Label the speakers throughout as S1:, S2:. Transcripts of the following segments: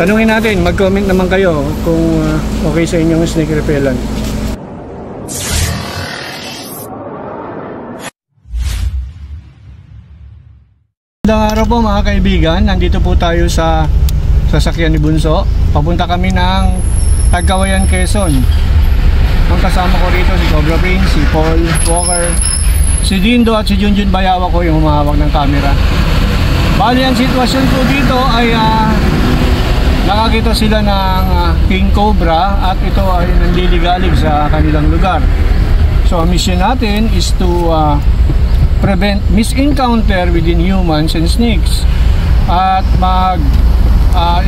S1: Tanungin natin, mag-comment naman kayo kung okay sa inyong snake repellent. Magandang araw po mga kaibigan, nandito po tayo sa sasakyan ni Bunso. Papunta kami ng Tagkawayan, Quezon. Ang kasama ko rito si Cobra Prince, si Paul Walker, si Dindo at si Junjun Bayawa ko yung humahawak ng camera. Bali ang sitwasyon po dito ay nakakita sila ng King Cobra at ito ay nanliligalig sa kanilang lugar. So ang mission natin is to prevent misencounter within humans and snakes at mag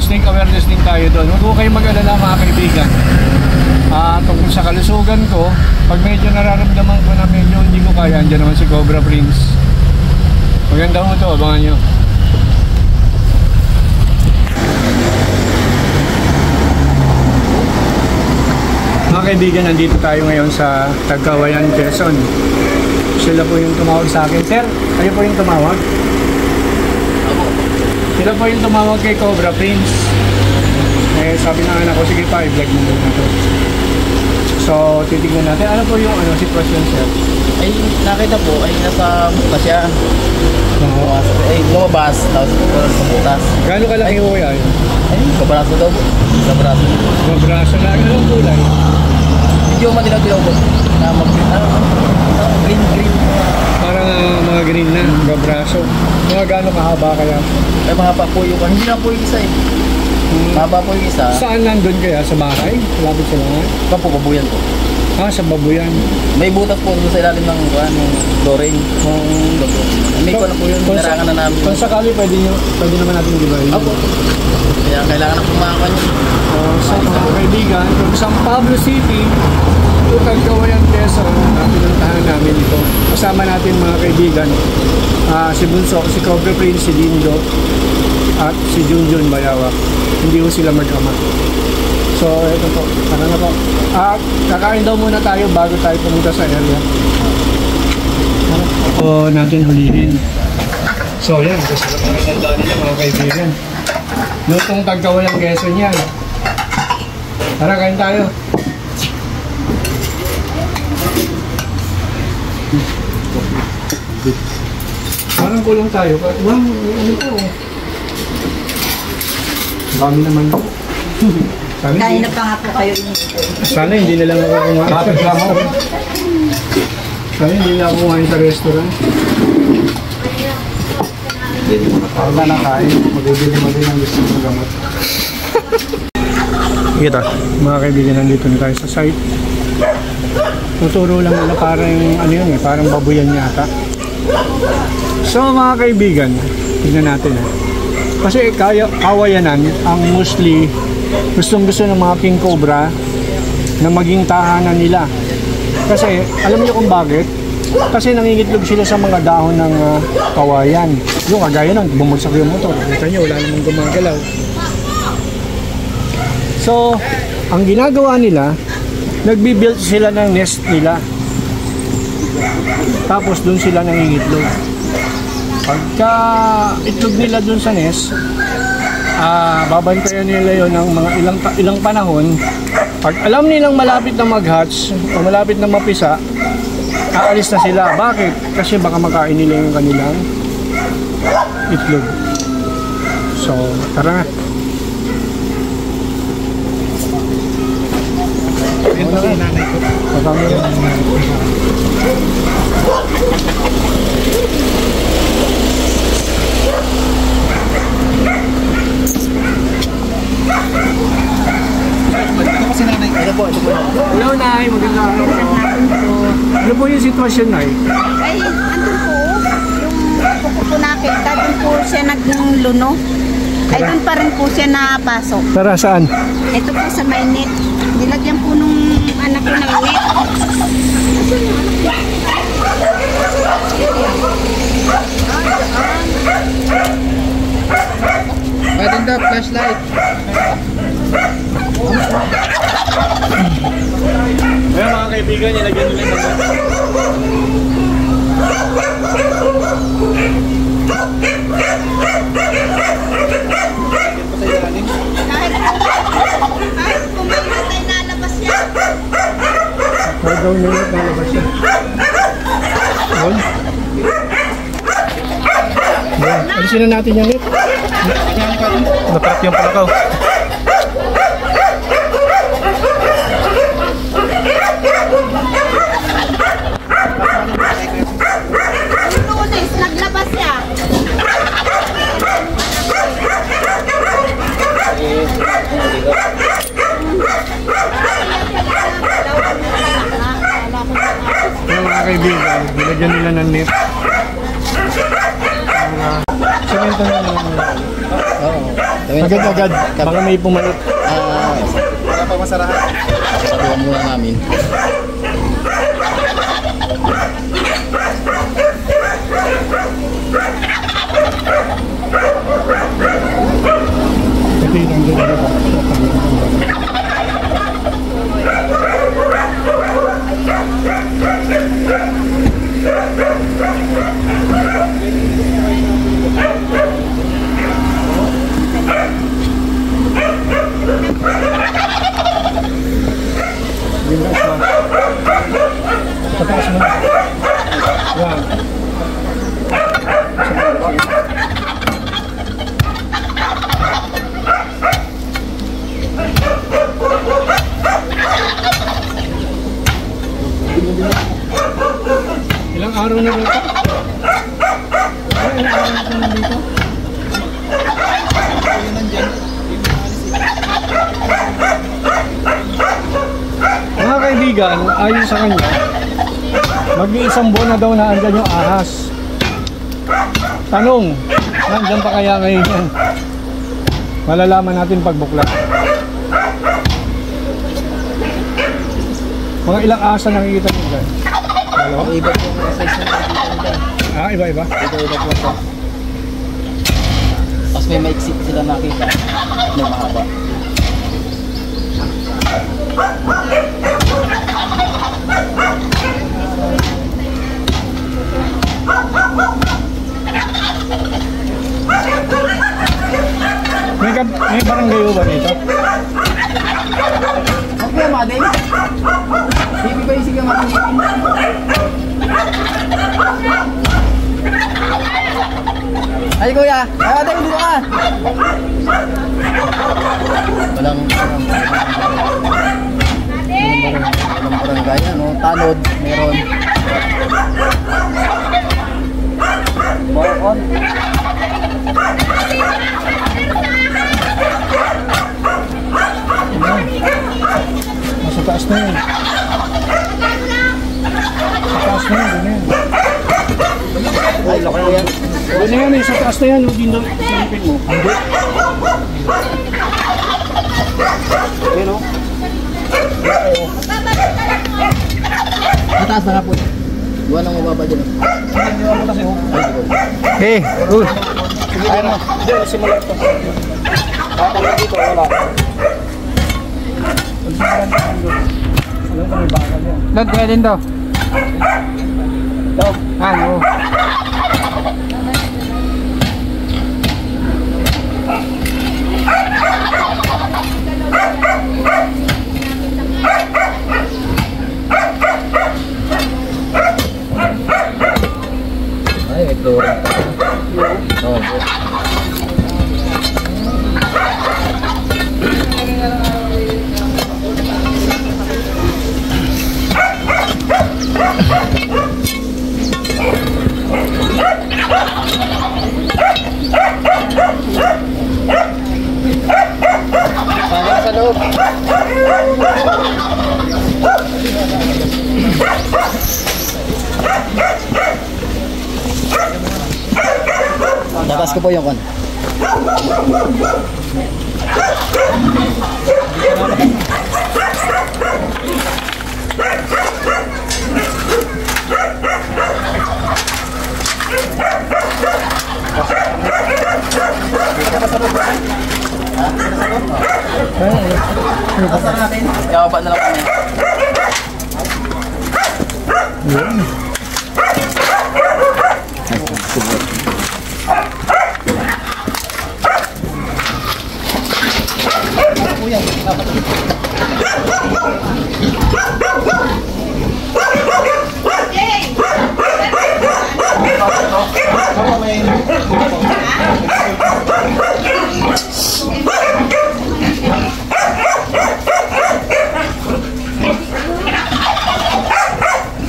S1: snake awareness din tayo doon. Huwag ko kayo mag-alala mga kaibigan. Tungkol sa kalusugan ko, pag medyo nararamdaman ko na medyo hindi ko kaya, andyan naman si Cobra Prince. Maganda mo ito, abangan nyo. Mga kaibigan, nandito tayo ngayon sa Tagkawayan, Quezon. Sila po yung tumawag sa akin. Sir, kayo po yung tumawag? Sila po yung tumawag kay Cobra Prince. Eh, sabi ng anak ko, sige pa, i-vlog mo na ito. So, titignan natin. Ano po yung sitwasyon, sir?
S2: Ay, nakita po, ay nasa butas siya. Ay, lumabas, tapos sa butas.
S1: Gano'ng kalaki po yan?
S2: Ay, kabraso daw po. Kabraso.
S1: Kabraso na. Anong kulay?
S2: Medyo madilaw-dilaw po. Green.
S1: Parang mga green na, kabraso. Mga gano'ng kahaba kaya?
S2: Ay, mahaba po yung, hindi lang po yung isa eh. Mahaba po yung isa.
S1: Saan nandun kaya? Sa bahay? Lapit sa bahay?
S2: Babuyan po.
S1: Sa babuyan.
S2: May butas po doon sa ilalim ng flooring. May ko na po yun, narangan na namin.
S1: Kung sakali, pwede naman natin dibayin.
S2: Opo. Kaya kailangan na pumakan yun.
S1: So mga kaibigan, from San Pablo City to Tagkawayan, Quezon, pinuntahan namin ito. Kasama natin mga kaibigan, si Bunso, si Cobra Prince, si Dindo, at si Junjun Bayawa. Hindi ko sila mag-ama. So ito po, tara na po. Kakain daw muna tayo bago tayo pumunta sa area. So natin hulihin. So yan, gusto na kami ng daan nila mga kaibigan. Lutong Tagkawayan, Quezon yan. Tara, kain tayo. Parang kulang tayo. Wow, ano po? Dami naman po.
S3: Kain na pa nga po kayo inito.
S1: Sana hindi na lang ako kumain. Sana hindi na ako kumain sa restaurant. Para na nakain, magbibili mo din ang gusto ng gamot. Kita, mga kaibigan, nandito na tayo sa site. Tuturo lang nila parang parang babuyan yata. So mga kaibigan, tignan natin kasi kawayanan ang mostly gustong-gusto ng mga King Cobra na maging tahanan nila. Kasi alam niyo kung bakit? Kasi nangingitlog sila sa mga dahon ng kawayan. Yung kagaya nun, bumagsak yung motor. Kita nyo, wala namang gumagalaw. So, ang ginagawa nila, nagbibuild sila ng nest nila. Tapos dun sila nangingitlog. Pagka itlog nila dun sa nest, babantayan nila yon ng mga ilang panahon. Pag alam nilang malapit na mag-hatch o malapit na mapisa, aalis na sila. Bakit? Kasi baka makain nila yung kanilang itlog. So, tara na. Ito si nanay ko. Kasama yun.
S2: Ito kasi nanay. Ito po.
S1: Hello, Nay. Magandang araw po. Ano po yung sitwasyon, Nay?
S3: Ay, andun po. Yung kuko po nakita, doon po siya nagluno. Ay, doon pa rin po siya napasok.
S1: Tara, saan?
S3: Ito po sa may net. Nilagyan po nung anak ko ng net.
S2: Maganda, flashlight.
S1: Ayan mga kaibigan, nilagyan nila ng
S3: Kahit
S1: umiinit na labas siya. Yun. Yun. Alisin na natin yung net. Natrap yung palakaw.
S3: Lunes, naglabas siya.
S1: Yung mga kaibigan, nilagyan nila ng net. Semento na lang.
S2: Oo.
S1: Agad-agad, baka may pumalit.
S2: Wala pa masarahan. Sabihan muna namin.
S1: Ito yung tanggal dito. Pataas mo. Yan. Ilang araw na rito? Ilang araw na ito nandito? Mga kaibigan, ayon sa kanya, mag-iisang buwan na daw na andyan yung ahas. Tanong, nandyan pa kaya ngayon yan? Malalaman natin pagbuklat. Mga ilang ahas na nakikita nyo dyan? Dalawa?
S2: Iba po ang size na nakikita nila.
S1: Iba-iba?
S2: Iba-iba po ito. Tapos may maiksi sila nakita. May mahaba.
S1: May barangay ba dito?
S2: Okay, madeng. Hindi ba yung sigang makikitin? Ay, kuya! Ay, madeng, dito ka! Walang barangay, ano? Tanod, meron. Moron.
S1: Nasa taas na yun. Sa taas na yun, doon na yan.
S2: Ay, laki na yan.
S1: Doon na yan, sa taas na yan, dito silipin mo. Hindi. Ayun o.
S2: Mataas na nga po. Gawa nang mababa dyan.
S1: Hindi mo kasi ho.
S2: Hey,
S1: Uy. Sige na. Hindi, simula ito. Kapag dito, wala. Alam ko may bakal yan.
S2: Lod, kaya din daw.
S1: Daw.
S2: Ano? Ay, may chlorine pa. Oo. Sana sa loob. Tatas ko po yung kon. Tatas natin. Kaya na lang kami.
S1: Yun.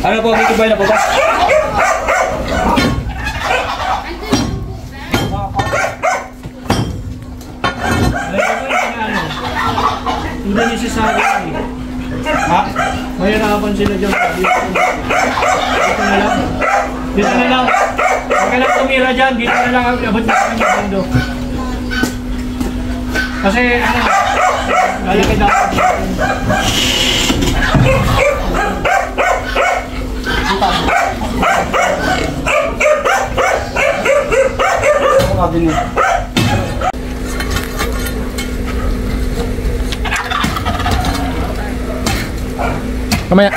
S1: Ano po, dito ba na po ba? Hindi niyo si Sari eh. Ha? Mahirapan sila dyan. Dito na lang. Dito na lang. Huwag ka lang tumira dyan. Dito na lang. Abot na kanya mundo. Kasi ano, lalaki dapat dito.
S4: Kamaya.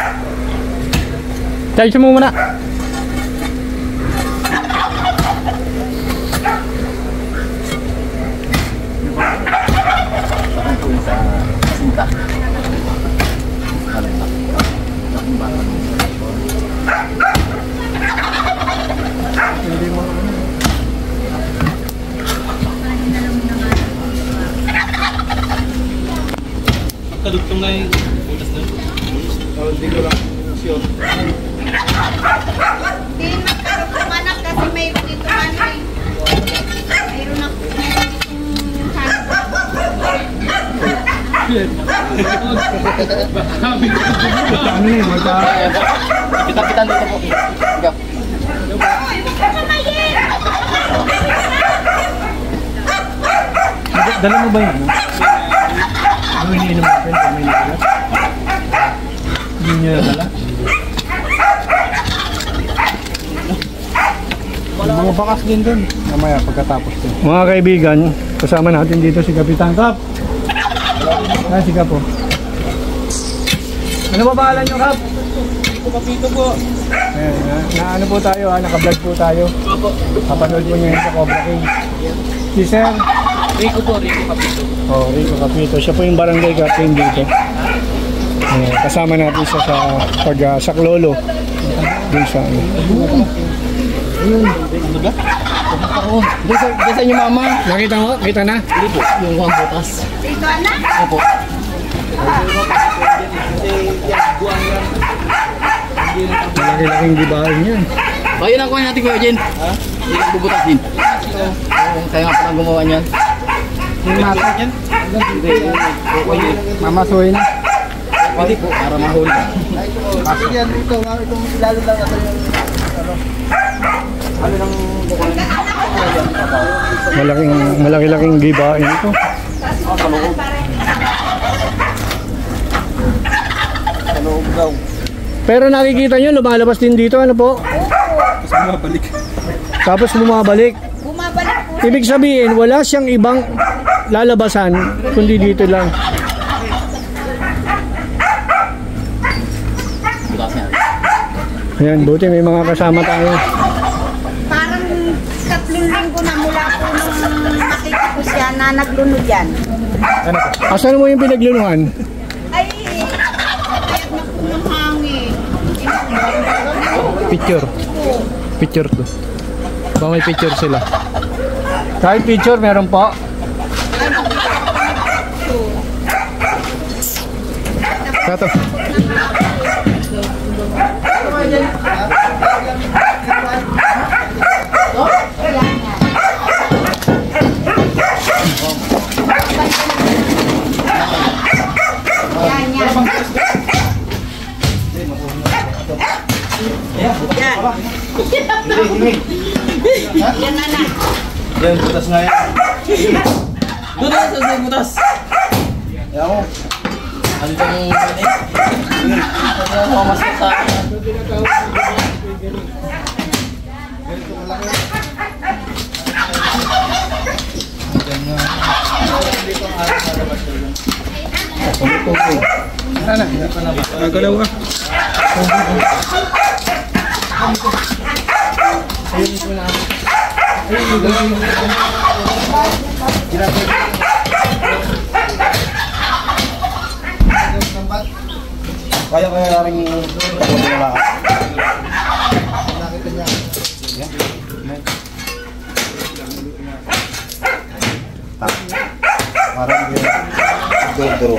S4: Charge mo muna.
S2: Kadugtong na yung butas na.
S1: Hindi ko lang sure.
S3: Hindi magkaroon ng anak kasi mayroon dito ano eh. Mayroon itong
S1: Ano yun? Magka...
S2: Kita-kita dito po. Gap.
S1: Dala mo ba yun? Ano iniinom natin? Kung may nakilat? Hindi niya nadala?
S4: Mga bakas din dun. Mamaya pagkatapos din.
S1: Mga kaibigan, kasama natin dito si Kapitan Kap. Ah, si Kap po. Ano ba pangalan nyo, Kap?
S2: Kapito po.
S1: Ayan, na ano po tayo ha, naka-vlog po tayo.
S2: Opo.
S1: Kapanood po nyo yun sa Cobra King. Si Sir,
S2: Rico po, Rico Kapito.
S1: oh, Rico Capito. Siya po yung barangay captain dito. Kasama natin siya sa pag-saklolo. Dun sa ano.
S2: Diyan sa inyo mama.
S1: Nakita mo? Kita na?
S2: Hindi po, yung mga butas.
S3: dito anak.
S2: Opo.
S1: Malaki-laking gibahan yan.
S2: O, yun ang kuha natin Kuya Jen. Ha? Yung nagbubutas din. Kaya nga pala gumawa niyan.
S4: Yung mata yan.
S2: Hindi,
S4: Mamasuhin na.
S2: Hindi po, para mahuli.
S4: Kasi yan dito. Itong lalo lang ito yung
S2: Ano nang bukuhan?
S1: Malaki-laking gibahan ito.
S2: Sa loob. Sa loob daw.
S1: Pero nakikita nyo, lumalabas din dito. Ano po?
S2: Tapos bumabalik.
S1: Tapos bumabalik.
S3: Bumabalik po.
S1: Ibig sabihin, wala siyang ibang lalabasan, kundi dito lang.
S2: Butas niya.
S1: Ayan, buti may mga kasama tayo.
S3: Parang 3 linggo na mula po nung nakita ko siya na naglunod yan.
S1: Asan mo yung pinaglunuhan?
S3: Ay, kayat na po ng hangin.
S4: picture. Picture ko. Baka may picture sila.
S1: Kahit picture, meron po.
S4: Kato.
S3: Yan, yan. Yan, anak.
S2: Yan, butas nga yan. Doon na sa butas. Yan mo. Ano yung mamas ka sa akin?
S1: Nagalaw ka.
S2: Kaya rin wala. Nakita niya. Parang duro.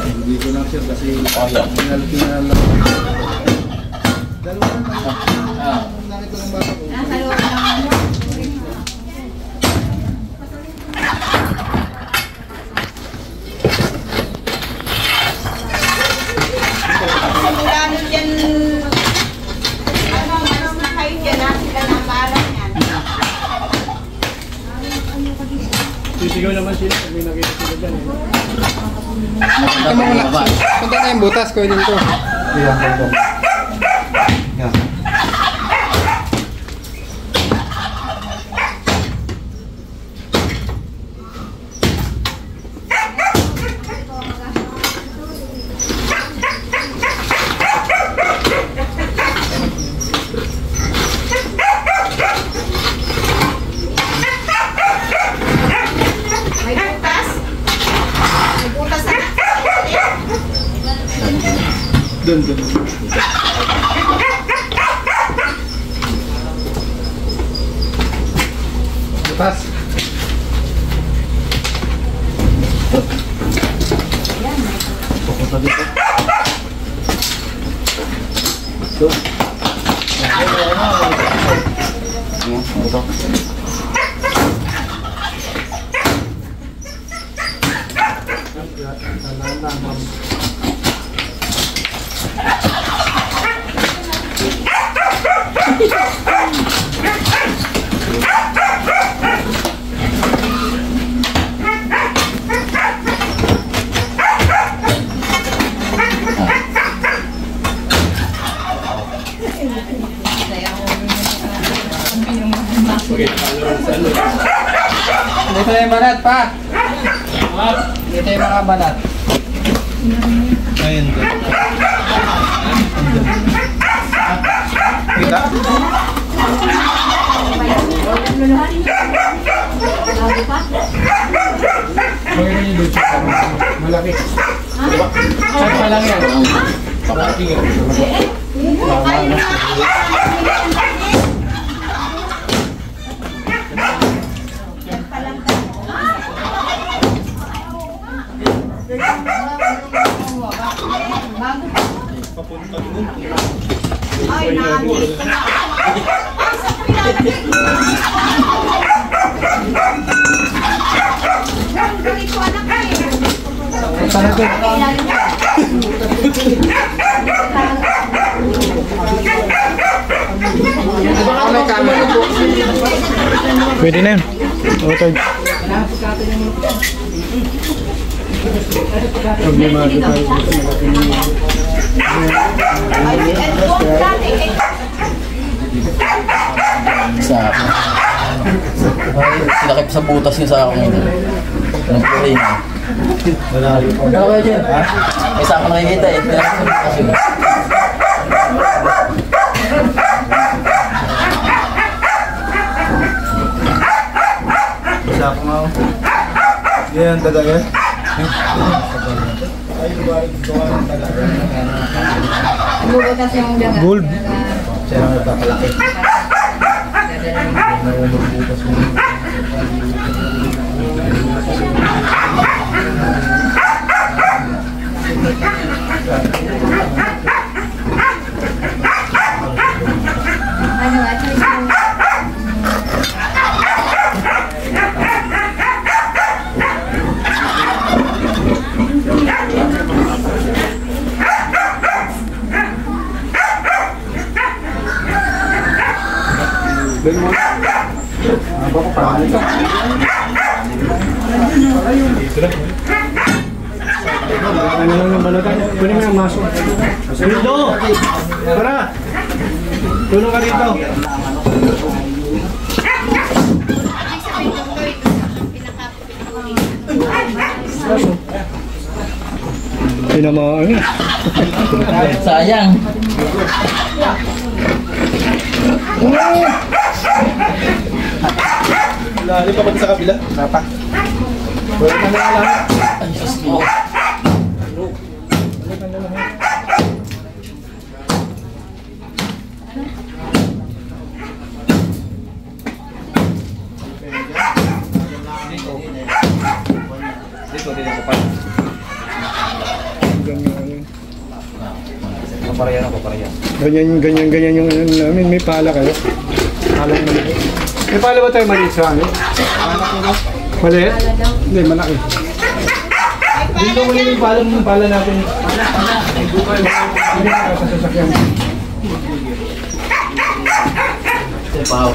S2: Hindi ko lang siya kasi kaya.
S3: Nasa loob lang mo. Mula nyo dyan, ano na kayo dyan, sila na paalam yan.
S1: Sisigaw naman sila pag may nakita sila dyan.
S4: Punta na yung butas, kunin ko.
S3: May butas? May butas na.
S1: Doon.
S4: Butas.
S2: Pupunta dito. So. Ito.
S4: Dito yung banat pa. Dito yung mga banat.
S2: Ayun. Kita?
S1: Pwede nyo doon siya. Malaki. Saan pa lang yan?
S2: Papaking yun.
S3: Ay, naamin ko na. Galing ko anak eh.
S4: Sana doon. Baka may camera. Pwede na yun. Okay.
S1: Problemado tayo dito. Malaki nyo.
S3: Ay, and one dati.
S2: Sa sinakip sa butas niya sa akin. Anong play na? Malalim. Ano kaya dyan? Ha? May sa ako nakikita eh. Kaya sa butas yun. Isa ako nga. Yan, daga yan.
S3: Bubutas yung daga.
S4: Gold.
S2: Siya lang nagpapalaki.
S3: Ano, at least yung...
S1: Ano lang yung balatan? Kunin mo yung maso. Dito! Tara! Tulong ka dito. Tinamaan niya.
S2: Sayang.
S1: Lali pa sa kabila? Napa. Wala ka na lang.
S2: Ay, Diyos ko.
S1: Dito, dito ko pa. Ganyan.
S2: Paparehan ako, paparehan.
S1: Ganyan yung ano namin. May pala kayo. Palang maliit. May pala ba tayo maliit sa amin? Maliit? Hindi, malaki.
S2: Dito mo yung pala natin.
S1: Hindi na sa sasakyan.
S2: Pahaw.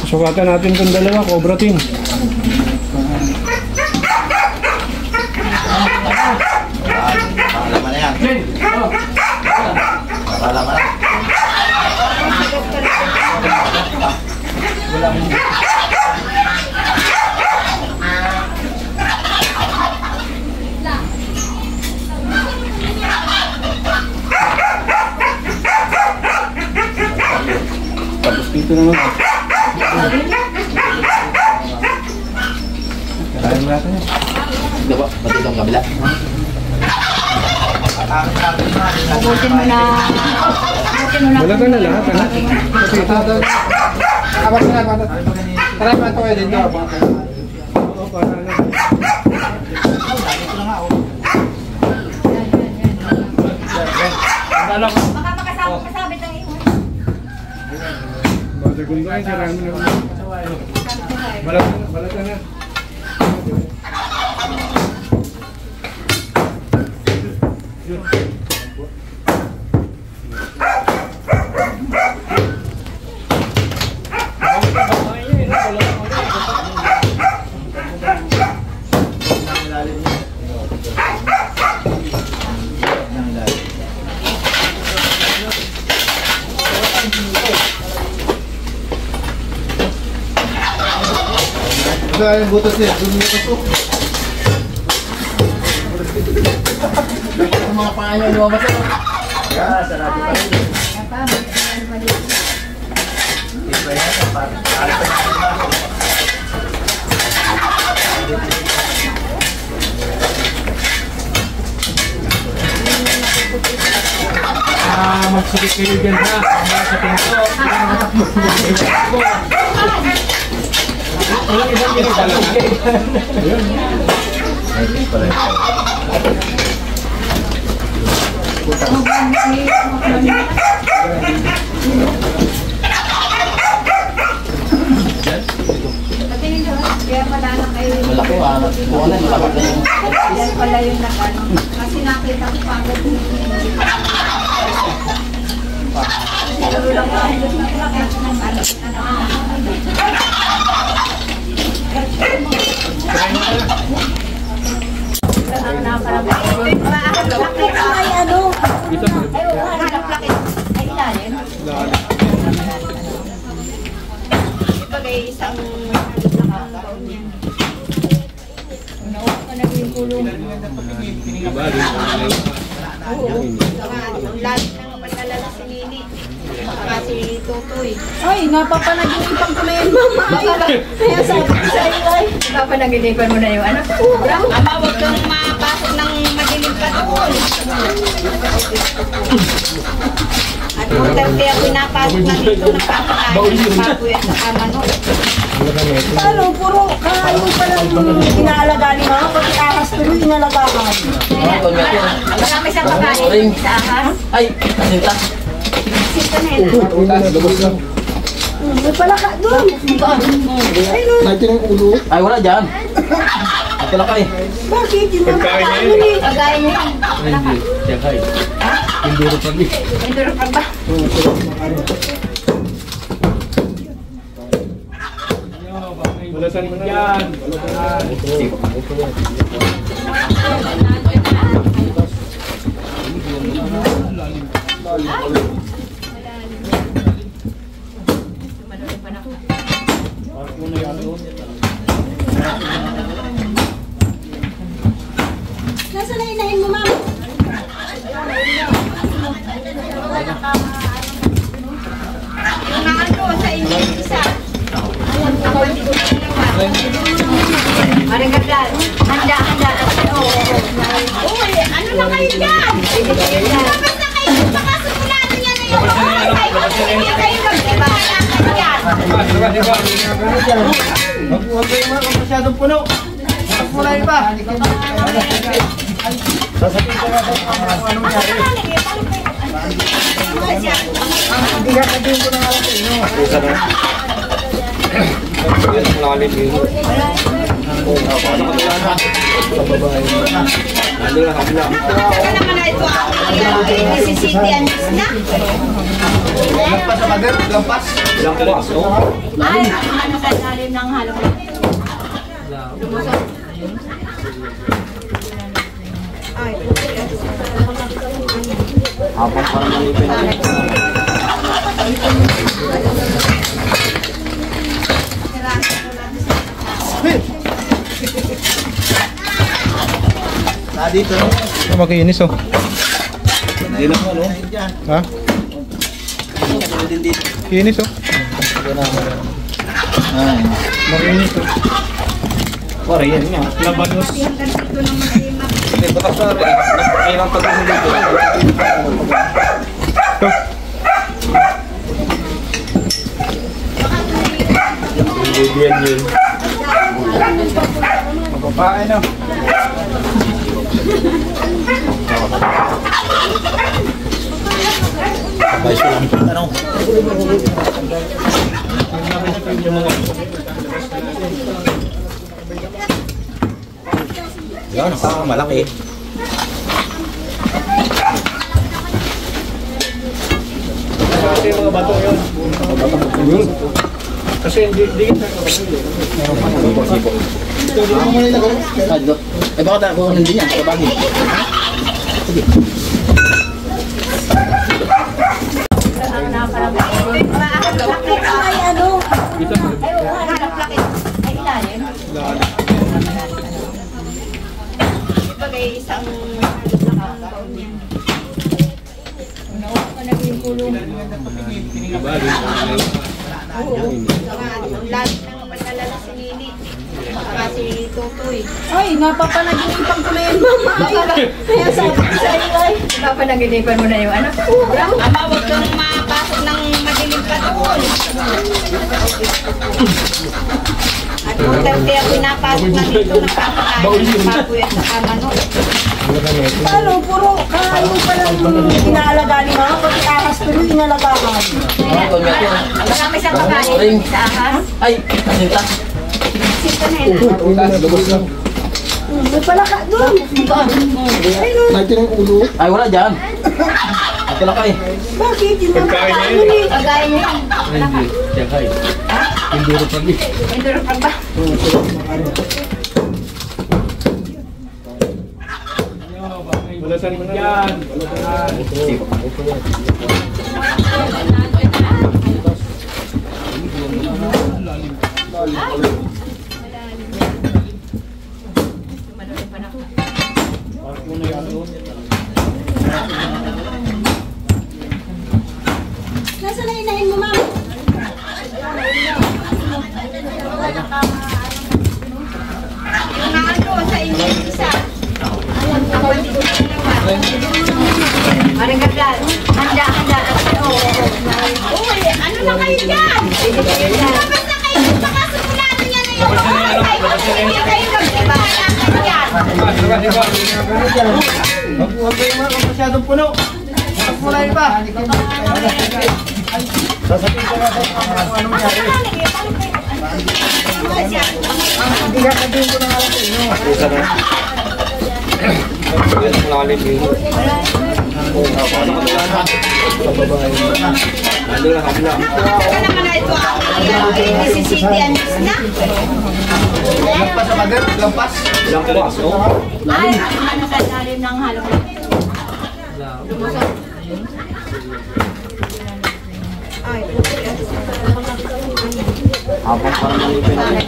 S1: Sukatan natin itong dalawa, Cobra Team.
S2: Pakalaman na yan. Pakalaman na.
S1: Tapos dito naman. Kailangan mo natin yan.
S2: Hindi ba? Pati itong kabila.
S3: Abutin mo na.
S1: Wala ka na lahat, ha?
S4: Apat na, apat. Tara, mato kayo dito.
S1: Oo, para na.
S3: Baka makasabit ang ihon.
S1: Badagun ba? Sirahan mo na. Balatan na.
S4: Ito yung butas niya. Doon yung butas ko.
S2: Ang mga paa nyo lumabas ako. Sarado pa rin. Iba yan.
S1: Magsikip kayo dyan, ha? Mga sa pinto. Walang ibang ginagawa.
S3: Kaya pala na kayo.
S2: Malaki mo. Buwan na. Malapit na yung...
S3: Yan pala yung nag-ano. Kasi nakita ko pa agad yung siguro lang ay ano? Ay ilalim. Ibagay isang taon yan. Unawa ka naging kulong. Oo. Lahat ng pagkalala si Nini. Kasi Tutoy. Ay, napapanaginipan ko na yun, mama. Kaya sabi ko sa iyo ay. Napapanaginipan mo na yung anak ko. Ama, huwag kang mapasok ng madilim pa doon. At Duterte ako pinapasok na dito ng papakain ng baboy at saka manok.
S5: Ano, puro kain pa lang inaalaga ni mama, pati ahas tuloy inalagaan.
S3: Marami siyang pakain sa ahas.
S2: Ay! Kasinta!
S3: Sito na yun.
S5: May palaka doon. Ay, no.
S4: Natin ang ulo.
S2: Ay, wala dyan! Ito lang kayo.
S5: Bakit? Yung mga
S1: Pagkain niya
S5: kain
S1: yun.
S3: Pagkain niya.
S2: Hindi. Siyempre.
S1: Enduro pa rin.
S3: Enduro pa ba?
S1: Balatan mo na yan.
S5: nasa na inahin mo, mama?
S3: Yung ano sa inyo isa.
S2: Huwag kayo masyadong puno. Pulahin pa. Sasabihin ko na ano nangyari. Hindi ka sabihin ko na nga lang sa inyo.
S4: Lalim yun. Nandun na kabila.
S3: Ito naman na ito ang Mississippi and na.
S2: Lampas sa pader, lampas.
S4: Lampas, no?
S3: Ay, ano sa lalim ng halo. Lumusok. Ay,
S4: Habang parang malipin natin.
S2: Dito, no?
S4: Makinis, oh.
S2: Hindi lang mo, no?
S4: Ha? Kinis, oh.
S2: Ay.
S4: Makinis, oh. Pare, yan nga. Labanos. Hindi, batak sa rin. Kailang pag-usin dito. Ito. Bibigyan yun. Mapapain, no?
S2: Sabay siya lang kita, no? Yan, malaki.
S1: Kasi mga bato yun. Kasi hindi kita
S2: Eh baka tayo hindi niya, kabangin. Sige.
S5: Ay, ano?
S3: Ay, ilalim. Bagay isang nakabaon yan. Naging kulong. Ang lalim ng pagkalala si Nini. Saka si Tutoy.
S5: Ay, napapanaginipan ko na yun, mama. Kaya sabi ko sa iyo, ay.
S3: Papanaginipan mo na yung anak ko. Ama, huwag kang mapasok ng madilim pa doon. At kung kaya pinapasok na dito, nagpapakain ng baboy at saka manok.
S5: Paano, puro kaano pa lang inaalaga ni mama, pati ahas tuloy inalagaan.
S3: Marami siyang pakain sa ahas.
S2: Ay, kasinta.
S3: Sito na yun.
S5: May palaka doon. Ay, no.
S2: Ay, wala dyan. Ito lang kayo.
S5: Bakit? Yung mga kaano ni.
S3: Pagkain niya yan. Enduro pa ba?
S1: Balasan mo na yan.
S5: Nasa na inahin mo, mama?
S3: Yung ano sa inyo isa. Maring gagad. Handa. Uy, ano na kayo dyan? Labas na kayo. Baka sumunado niya na yung hindi kayo nagtibahan natin yan.
S2: Huwag kayo masyadong puno. Pulahin pa. Sasabihin ko na ano nangyari. Hindi ka sabihin ko na nga lang sa inyo.
S4: Lalim yun. Nandun na kabila.
S3: Ito naman na ito ang Mississippi and na.
S2: Lampas sa pader, lampas.
S4: Lampas, no?
S3: Ay, ano sa lalim ng halo. Lumusok. Ay,
S4: Habang parang malipin natin.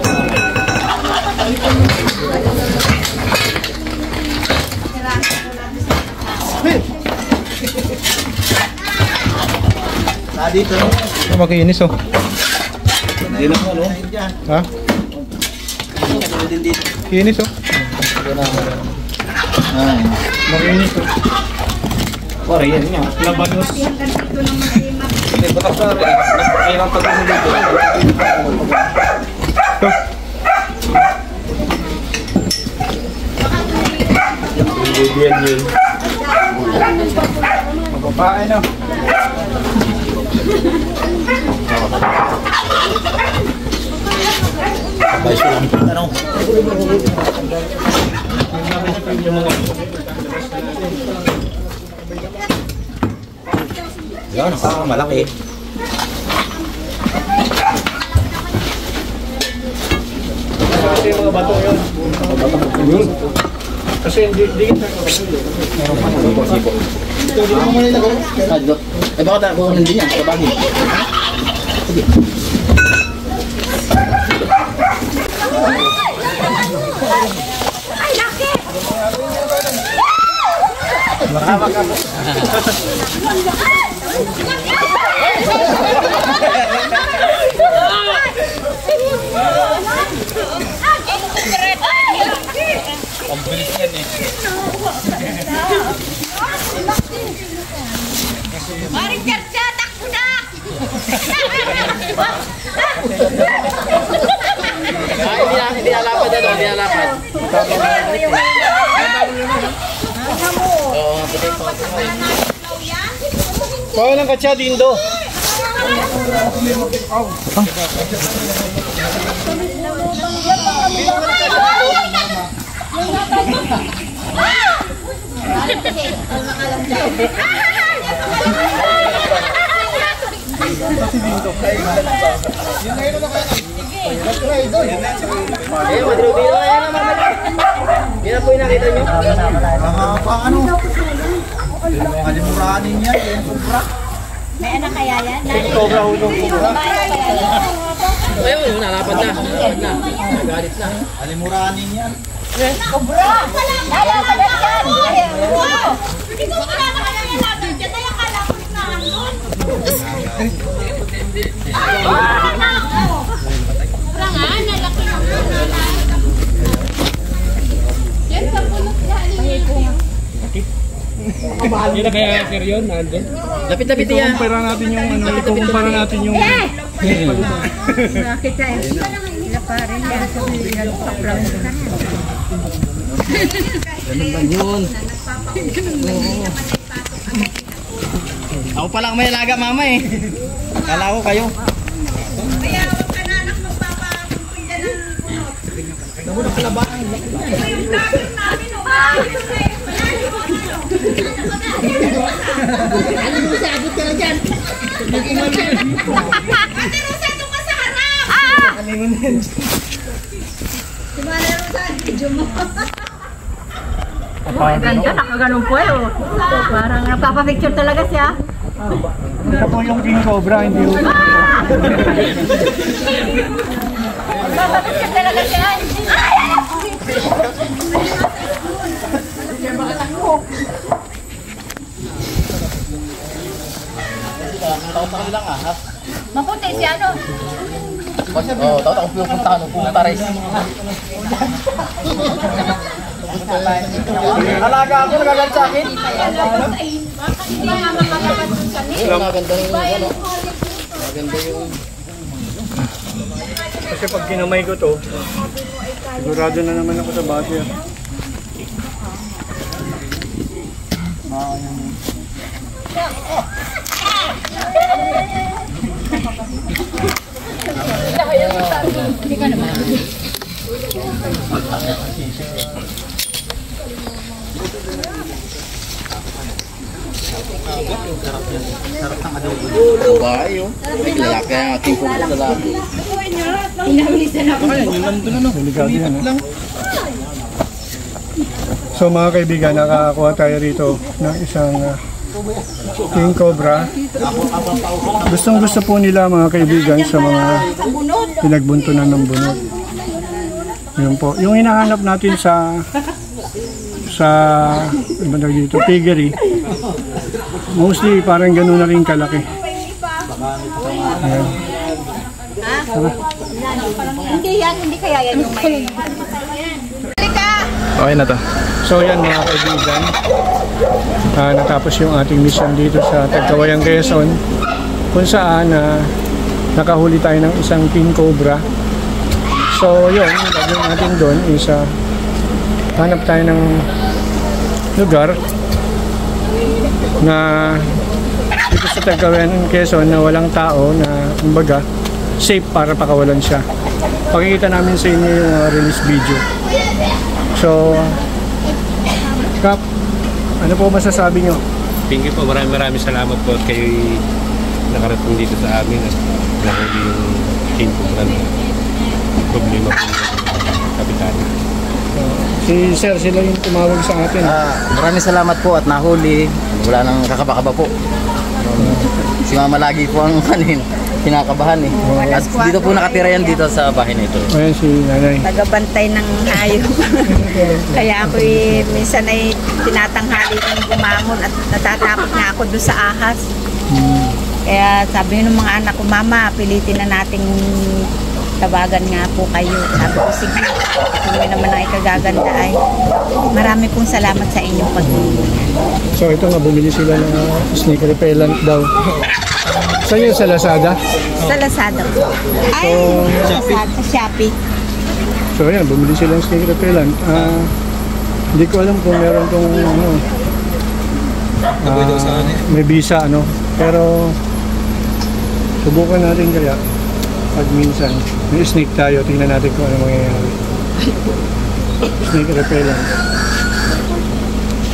S2: Dito, no?
S4: Makinis, oh.
S2: Hindi lang mo, no?
S4: Ha? Kinis, oh.
S2: Ay.
S4: Makinis, oh. Pare, yan nga. Labanos.
S3: Hanggang dito naman ay
S4: Hindi, batas na rin. Nakakailang pag-uso dito.
S1: Bibigyan yun. Mapapain na.
S2: Sabay siya lang. Ano? Yan, malaki.
S1: Kasi yung mga bato yun. Kasi hindi kita
S2: Ito mo muna ilagay. Eh baka tayo kukunin din yan. Kabangin. Sige.
S3: ay, laki!
S4: Ang bilis yan eh.
S3: Maring Chercha, takbo na!
S2: Hindi nalapad ano, hindi nalapad.
S1: Kaya ng katsa, Dindo.
S2: Madrubilo na yan naman. Yan na po yung nakita nyo. Paano? Kalimuranin yan.
S3: May anak kaya yan?
S1: Cobra hulong cobra.
S2: Ayun, nalapad na. Nalapad na. Nagalit na. Kalimuranin yan.
S3: Cobra! Lalaban na yan! Wow! Hindi ko wala na kaya yung laban dyan. Kaya kala ko na nun. Cobra nga, nalaki na nga. Yan sa punot yan.
S1: Hindi na kaya sir yun, nandun.
S2: Lapit-lapit yan.
S1: Ikukumpara natin yung ano, ikukumpara natin yung
S3: Bakit tayo? Sila pa rin yan. Sabihan sa brown na.
S2: Ganun lang yun. Ako pala ang may alaga mama eh. Kala ko kayo.
S3: Kaya huwag ka na anak magpapakumpin dyan ng punot.
S2: Namu na kalabahan.
S3: Yung namin namin o ba?
S5: Ano mo sabot ka na dyan?
S3: Ate Rosa, doon ka sa harap!
S2: Ano mo na yan?
S3: Tumala Rosa, video mo.
S5: Ganda, nakaganon po eh. Parang napapapicture talaga siya.
S1: ito po yung King Cobra, hindi yung
S5: Napapapicture talaga siya.
S2: Lang ah.
S5: Maputi si ano?
S2: Oo, takot ako pupunta rin. Alaga ako, nagagalit sa akin.
S3: Hindi nga makalaban dun sa nila.
S2: Maganda yung ano. Maganda yung...
S1: kasi pag kinamay ko to, sigurado na naman ako sa base.
S2: Bahay oh. May lalaki ang ating pupunta lalaki.
S3: Inamisan ako.
S1: Delikado yan, ha? So mga kaibigan, nakakuha tayo rito ng isang King Cobra. Gustong gusto po nila mga kaibigan sa mga pinagbuntunan ng bunot. Yun po. Yung hinahanap natin sa ano ba dito, piggery. Mostly parang gano'n na rin kalaki. Ayan.
S3: Hindi yan, hindi kaya yan yung may... Halika!
S4: Okay na to.
S1: So yan mga kaibigan, natapos yung ating mission dito sa Tagkawayan, Quezon, kung saan nakahuli tayo ng isang king cobra. So yun, yung gagawin natin doon is hanap tayo ng lugar na dito sa Tagkawayan, Quezon na walang tao, na kumbaga safe para pakawalan siya. Pakikita namin sa inyo yung release video. So Kap, ano po masasabi nyo?
S6: Thank you po, maraming salamat po at kayo nakarating dito sa amin at nahuli yung team po ng problema po ng kapitan.
S1: Si Sir, sila yung tumawag sa atin.
S2: Maraming salamat po at nahuli. Wala nang kakaba-kaba po. Si Mama lagi po ang kinakabahan eh. At dito po nakatira yan dito sa bahay na ito.
S1: Ayan si Nanay.
S3: Tagabantay ng hayop. Kaya ako minsan ay tinatanghali ng bumangon at natatakot na ako doon sa ahas. Kaya sabi ng mga anak ko, Mama, pilitin na nating tawagan nga po kayo. Sabi ko, sige, kung may naman ang ikagaganda ay marami pong salamat sa inyong pagtulong.
S1: So ito nga, bumili sila ng snake repellent daw. Sa iyo sa Lazada?
S3: Sa Lazada po. Ay, Lazada, Shopee.
S1: So ayan, bumili sila ng snake repellent. Hindi ko alam kung meron tong may visa pero subukan natin kaya pag minsan may snake tayo, tingnan natin kung ano mangyayari. Snake repellent.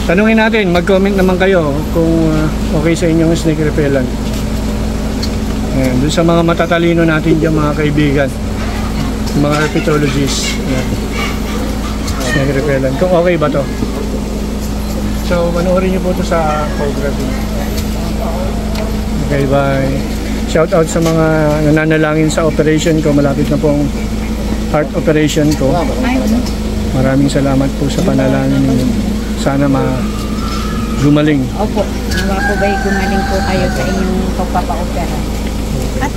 S1: Tanungin natin, mag-comment naman kayo kung okay sa inyong snake repellent. Ayan, dun sa mga matatalino natin dyan mga kaibigan, mga herpetologists. Ayan. Snake repellent. Kung okay ba to? So, manoorin nyo po ito sa Cobra. Okay, bye. Shout out sa mga nananalangin sa operation ko. Malapit na pong heart operation ko. Maraming salamat po sa panalangin ninyo. Sana gumaling.
S3: Opo, nawa po ba'y gumaling po kayo sa inyong pagpapa-opera?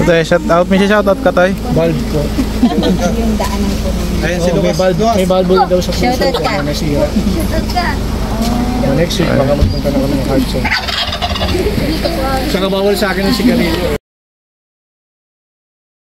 S4: Toy, shout out. May shout out ka, Toy?
S1: Valve po.
S3: Yung daanan po ninyo.
S4: Ayun si Lucas.
S1: May valve daw sa puso.
S3: Shout out ka.
S1: Kaya nasira. Next week, baka magpunta na kami ng heart check. Saka bawal sa akin ang sigarilyo.